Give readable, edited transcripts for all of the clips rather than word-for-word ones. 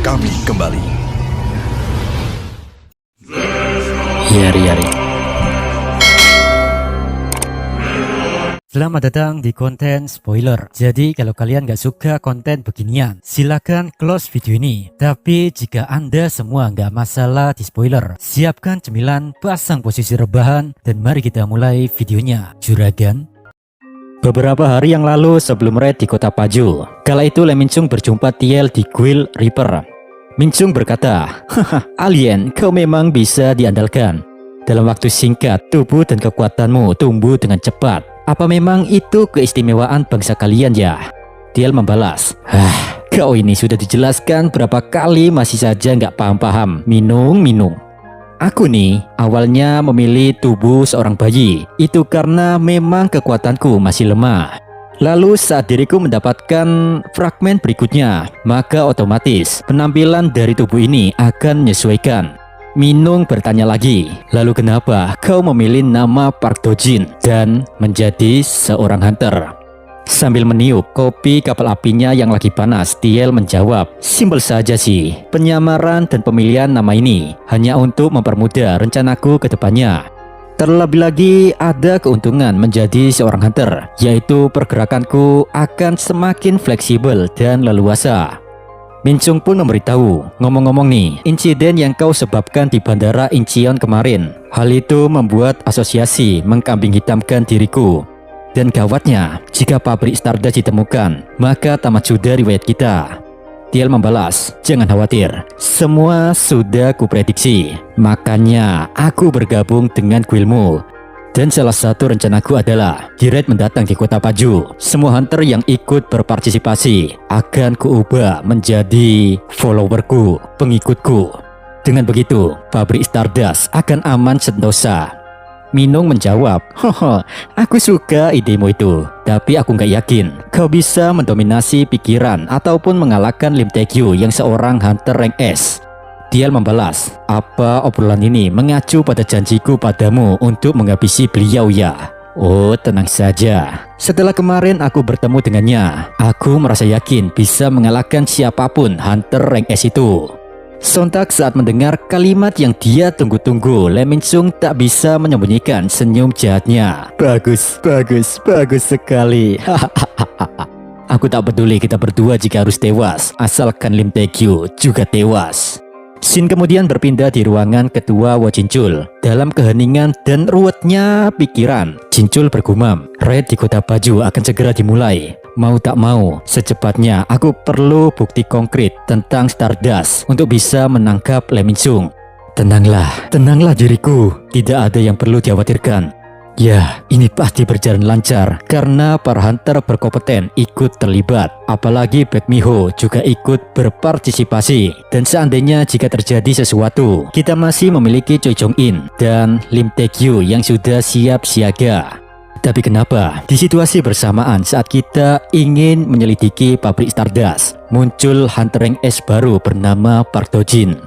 kami kembali. Yari. Selamat datang di konten spoiler. Jadi kalau kalian gak suka konten beginian, silakan close video ini. Tapi jika anda semua gak masalah di spoiler, siapkan cemilan, pasang posisi rebahan, dan mari kita mulai videonya. Juragan. Beberapa hari yang lalu sebelum raid di kota Paju, kala itu Lee Min Chung berjumpa Tiel di Guild Reaper. Min Chung berkata, "Haha, alien, kau memang bisa diandalkan. Dalam waktu singkat, tubuh dan kekuatanmu tumbuh dengan cepat. Apa memang itu keistimewaan bangsa kalian ya?" Tiel membalas, "Kau ini sudah dijelaskan berapa kali masih saja nggak paham-paham. Minung. Aku nih awalnya memilih tubuh seorang bayi. Itu karena memang kekuatanku masih lemah. Lalu saat diriku mendapatkan fragmen berikutnya, maka otomatis penampilan dari tubuh ini akan menyesuaikan." Minung bertanya lagi, "Lalu kenapa kau memilih nama Park Dojin dan menjadi seorang hunter?" Sambil meniup kopi kapal apinya yang lagi panas, Tiel menjawab, "Simpel saja sih, penyamaran dan pemilihan nama ini hanya untuk mempermudah rencanaku ke depannya. Terlebih lagi ada keuntungan menjadi seorang hunter, yaitu pergerakanku akan semakin fleksibel dan leluasa." Min Chung pun memberitahu, "Ngomong-ngomong nih, insiden yang kau sebabkan di bandara Incheon kemarin, hal itu membuat asosiasi mengkambing hitamkan diriku. Dan gawatnya, jika pabrik Stardust ditemukan, maka tamat sudah riwayat kita." Tiel membalas, "Jangan khawatir, semua sudah kuprediksi. Makanya aku bergabung dengan guildmu. Dan salah satu rencanaku adalah di raid mendatang di kota Paju, semua hunter yang ikut berpartisipasi akan kuubah menjadi followerku, pengikutku. Dengan begitu, pabrik Stardust akan aman sentosa." Minung menjawab, "Aku suka idemu itu, tapi aku nggak yakin kau bisa mendominasi pikiran ataupun mengalahkan Lim Tae-gyu yang seorang hunter rank S." Tiel membalas, "Apa obrolan ini mengacu pada janjiku padamu untuk menghabisi beliau ya?" "Oh, tenang saja. Setelah kemarin aku bertemu dengannya, aku merasa yakin bisa mengalahkan siapapun hunter rank S itu." Sontak saat mendengar kalimat yang dia tunggu-tunggu, Lee Min Chung tak bisa menyembunyikan senyum jahatnya. Bagus sekali. Aku tak peduli kita berdua jika harus tewas, asalkan Lim Tae-gyu juga tewas." Scene kemudian berpindah di ruangan ketua Wo Jinchul. Dalam keheningan dan ruwetnya pikiran, Jinchul bergumam, "Raid di kota Paju akan segera dimulai. Mau tak mau, secepatnya aku perlu bukti konkret tentang Stardust untuk bisa menangkap Lee Min Chung." Tenanglah diriku, tidak ada yang perlu dikhawatirkan. Ya, ini pasti berjalan lancar karena para hunter berkompeten ikut terlibat. Apalagi Baek Mi-ho juga ikut berpartisipasi. Dan seandainya jika terjadi sesuatu, kita masih memiliki Choi Jong-in dan Lim Tae-gyu yang sudah siap siaga. Tapi kenapa di situasi bersamaan saat kita ingin menyelidiki pabrik Stardust, muncul hunter rank S baru bernama Park Dojin?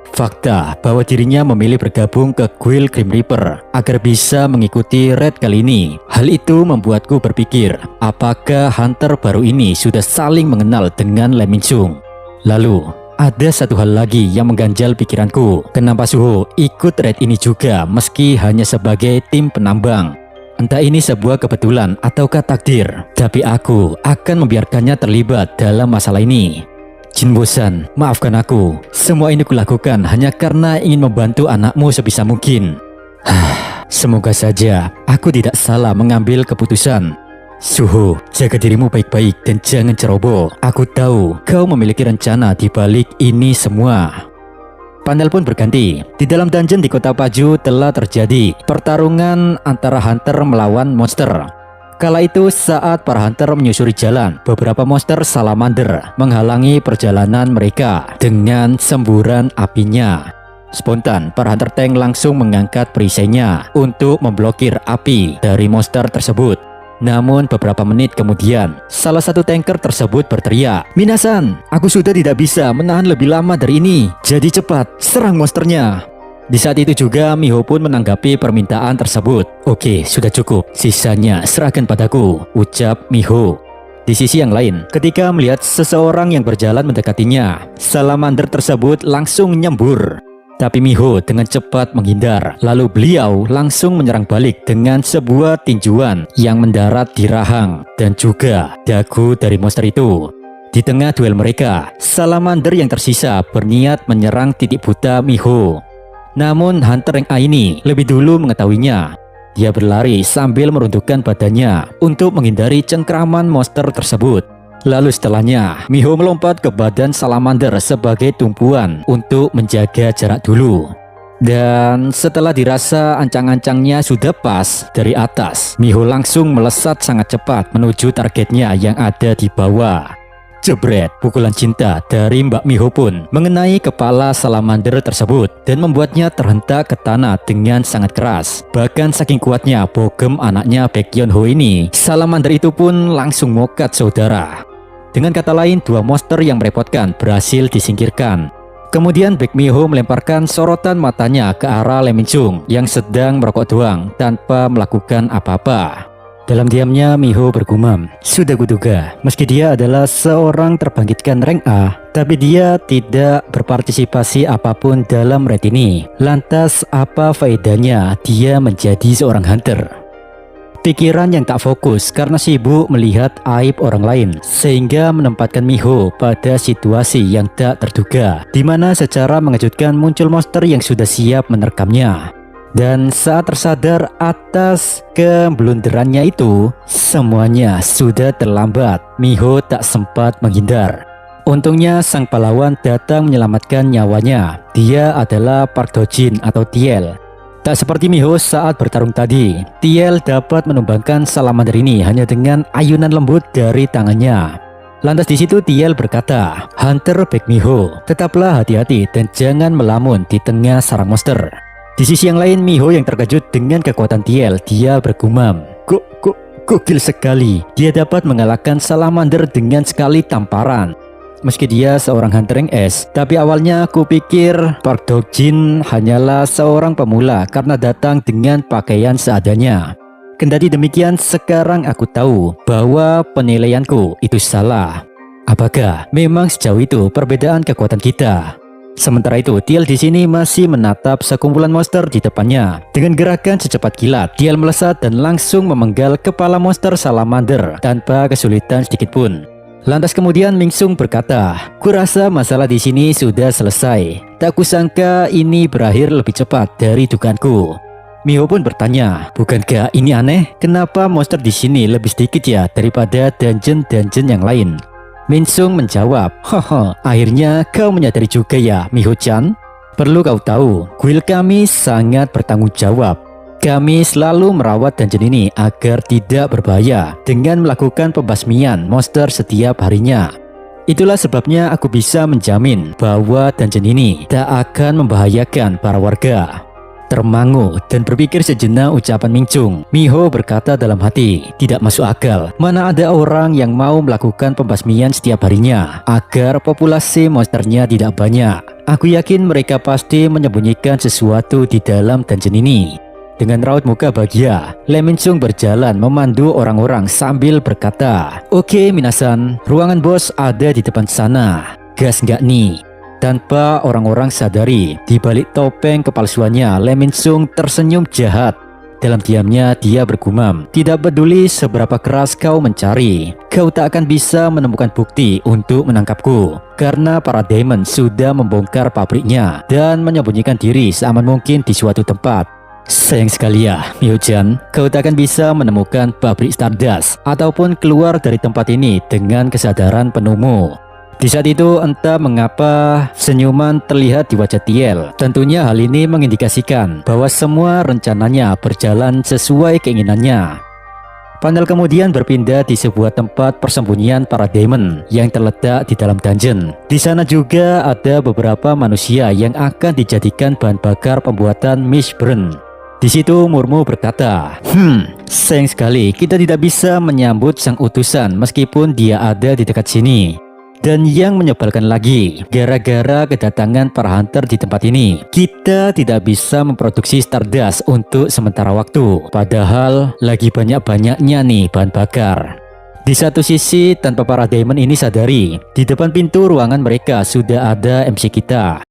Fakta bahwa dirinya memilih bergabung ke Guild Grim Reaper agar bisa mengikuti raid kali ini. Hal itu membuatku berpikir, apakah hunter baru ini sudah saling mengenal dengan Lee Min Chung? Lalu, ada satu hal lagi yang mengganjal pikiranku. Kenapa Suho ikut raid ini juga meski hanya sebagai tim penambang? Entah ini sebuah kebetulan ataukah takdir, tapi aku akan membiarkannya terlibat dalam masalah ini. Jin Bosan, maafkan aku. Semua ini kulakukan hanya karena ingin membantu anakmu sebisa mungkin. Semoga saja aku tidak salah mengambil keputusan. Suho, jaga dirimu baik-baik dan jangan ceroboh. Aku tahu kau memiliki rencana di balik ini semua." Panel pun berganti. Di dalam dungeon di kota Paju telah terjadi pertarungan antara hunter melawan monster. Kala itu saat para hunter menyusuri jalan, beberapa monster salamander menghalangi perjalanan mereka dengan semburan apinya. Spontan, para hunter tank langsung mengangkat perisainya untuk memblokir api dari monster tersebut. Namun beberapa menit kemudian, salah satu tanker tersebut berteriak, "Minasan, aku sudah tidak bisa menahan lebih lama dari ini. Jadi cepat, serang monsternya." Di saat itu juga Mi-ho pun menanggapi permintaan tersebut. "Oke, sudah cukup. Sisanya serahkan padaku," ucap Mi-ho. Di sisi yang lain, ketika melihat seseorang yang berjalan mendekatinya, salamander tersebut langsung nyembur. Tapi Miho dengan cepat menghindar, lalu beliau langsung menyerang balik dengan sebuah tinjuan yang mendarat di rahang dan juga dagu dari monster itu. Di tengah duel mereka, salamander yang tersisa berniat menyerang titik buta Miho. Namun Hunter Rank A ini lebih dulu mengetahuinya. Dia berlari sambil meruntuhkan badannya untuk menghindari cengkraman monster tersebut. Lalu setelahnya, Miho melompat ke badan salamander sebagai tumpuan untuk menjaga jarak dulu. Dan setelah dirasa ancang-ancangnya sudah pas dari atas, Miho langsung melesat sangat cepat menuju targetnya yang ada di bawah. Jebret, pukulan cinta dari Mbak Miho pun mengenai kepala salamander tersebut dan membuatnya terhentak ke tanah dengan sangat keras. Bahkan saking kuatnya bogem anaknya Baekhyunho ini, salamander itu pun langsung mokat saudara. Dengan kata lain, dua monster yang merepotkan berhasil disingkirkan. Kemudian Baek Miho melemparkan sorotan matanya ke arah Lee Min Chung yang sedang merokok doang tanpa melakukan apa-apa. Dalam diamnya Miho bergumam, sudah kuduga, meski dia adalah seorang terbangkitkan rank A, tapi dia tidak berpartisipasi apapun dalam raid ini. Lantas apa faedahnya dia menjadi seorang hunter? Pikiran yang tak fokus karena sibuk melihat aib orang lain, sehingga menempatkan Miho pada situasi yang tak terduga, di mana secara mengejutkan muncul monster yang sudah siap menerkamnya. Dan saat tersadar atas keblunderannya itu, semuanya sudah terlambat. Miho tak sempat menghindar. Untungnya sang pahlawan datang menyelamatkan nyawanya. Dia adalah Park Do-jin atau Tiel. Tak seperti Miho saat bertarung tadi, Tiel dapat menumbangkan salamander ini hanya dengan ayunan lembut dari tangannya. Lantas di situ Tiel berkata, "Hunter Baek Miho, tetaplah hati-hati dan jangan melamun di tengah sarang monster." Di sisi yang lain, Miho yang terkejut dengan kekuatan Tiel, dia bergumam, Gokil sekali, dia dapat mengalahkan salamander dengan sekali tamparan." Meski dia seorang hunter rank S, tapi awalnya aku pikir Park Do-jin hanyalah seorang pemula karena datang dengan pakaian seadanya. Kendati demikian, sekarang aku tahu bahwa penilaianku itu salah. Apakah memang sejauh itu perbedaan kekuatan kita? Sementara itu, Tiel di sini masih menatap sekumpulan monster di depannya. Dengan gerakan secepat kilat, Tiel melesat dan langsung memenggal kepala monster salamander tanpa kesulitan sedikit pun. Lantas kemudian Ming Sung berkata, "Kurasa masalah di sini sudah selesai. Tak kusangka ini berakhir lebih cepat dari dugaanku." Miho pun bertanya, "Bukankah ini aneh? Kenapa monster di sini lebih sedikit ya daripada dungeon-dungeon yang lain?" Min Sung menjawab, "Haha, akhirnya kau menyadari juga ya, Miho-chan. Perlu kau tahu, guild kami sangat bertanggung jawab. Kami selalu merawat dungeon ini agar tidak berbahaya dengan melakukan pembasmian monster setiap harinya. Itulah sebabnya aku bisa menjamin bahwa dungeon ini tak akan membahayakan para warga." Termangu dan berpikir sejenak ucapan Ming Chung, Miho berkata dalam hati, tidak masuk akal. Mana ada orang yang mau melakukan pembasmian setiap harinya agar populasi monsternya tidak banyak. Aku yakin mereka pasti menyembunyikan sesuatu di dalam dungeon ini. Dengan raut muka bahagia, Lee Min Chung berjalan memandu orang-orang sambil berkata, "Oke minasan, ruangan bos ada di depan sana. Gas nggak nih?" Tanpa orang-orang sadari, di balik topeng kepalsuannya, Lee Min Chung tersenyum jahat. Dalam diamnya dia bergumam, "Tidak peduli seberapa keras kau mencari, kau tak akan bisa menemukan bukti untuk menangkapku. Karena para demon sudah membongkar pabriknya dan menyembunyikan diri seaman mungkin di suatu tempat. Sayang sekali ya, Miho-chan, kau tak akan bisa menemukan pabrik Stardust ataupun keluar dari tempat ini dengan kesadaran penuhmu." Di saat itu entah mengapa senyuman terlihat di wajah Tiel. Tentunya hal ini mengindikasikan bahwa semua rencananya berjalan sesuai keinginannya. Panel kemudian berpindah di sebuah tempat persembunyian para demon yang terletak di dalam dungeon. Di sana juga ada beberapa manusia yang akan dijadikan bahan bakar pembuatan Mishburn. Di situ Murmu berkata, sayang sekali kita tidak bisa menyambut sang utusan meskipun dia ada di dekat sini. Dan yang menyebalkan lagi, gara-gara kedatangan para hunter di tempat ini, kita tidak bisa memproduksi Stardust untuk sementara waktu. Padahal lagi banyak-banyaknya nih bahan bakar. Di satu sisi, tanpa para Diamond ini sadari, di depan pintu ruangan mereka sudah ada MC kita.